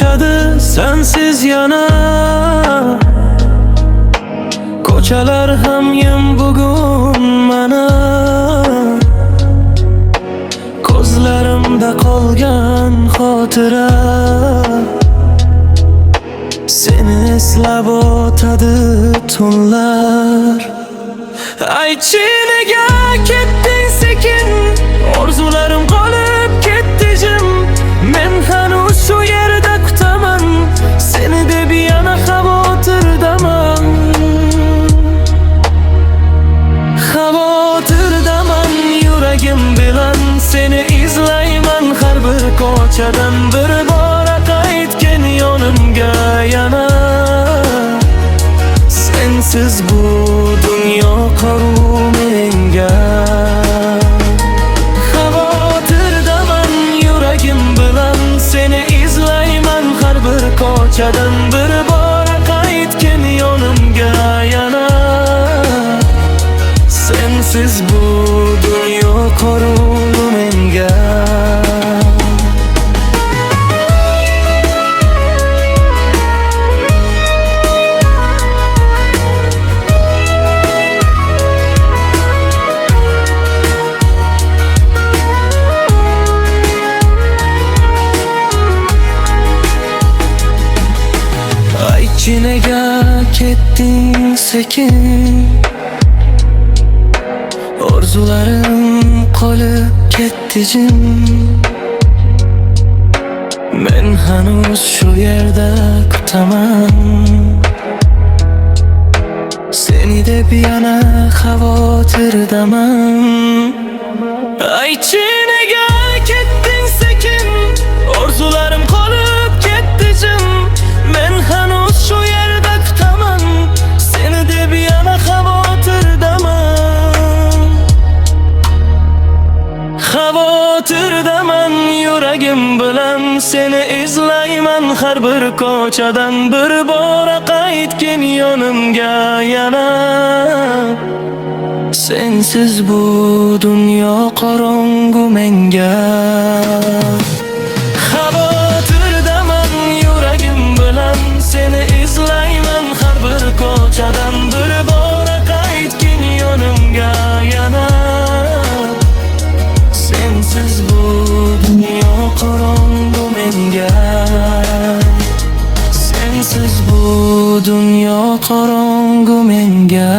ko'chadi sensiz yana. Ko'chalar ham yem bugun mana. Ko'zlarimda qolgan xotira seni eslab o'tadi tunlar. Aychi nega ketding sekin, orzularim qolib ketdi jim. Men hanuz shu yerda kutaman, seni deb yana xavotirdaman. Xavotirdaman, yuragim bilan seni izlayman. Har bir ko'chadan bir bora qaytgin yonimga yana. Sensiz bu dunyo qoruv menga. Xavotirdaman, yuragim bilan seni izlayman. Har bir ko'chadan bir bora qaytgin yonimga yana. Sensiz bu dunyo qoruv menga. Aychi nega ketding sekin, orzularim qolib ketdi jim. Men hanuz shu yerda kutaman, seni deb yana xavotirdaman. Aychi nega ketding sekin, orzularim qolib ketdi jim. Men hanuz shu yerda kutaman, seni deb yana xavotirdaman. Xavotirdaman, yuragim bilan seni izlayman. Har bir ko'chadan bir bora qaytgin yonimga yana. Sensiz bu dunyo qorong'u menga. Xavotirdaman, yuragim bilan seni izlayman. Har bir ko'chadan bir bora qaytgin yonimga yana. Sensiz bu dunyo qorong'u menga. Sensiz bu dunyo qorong'u menga.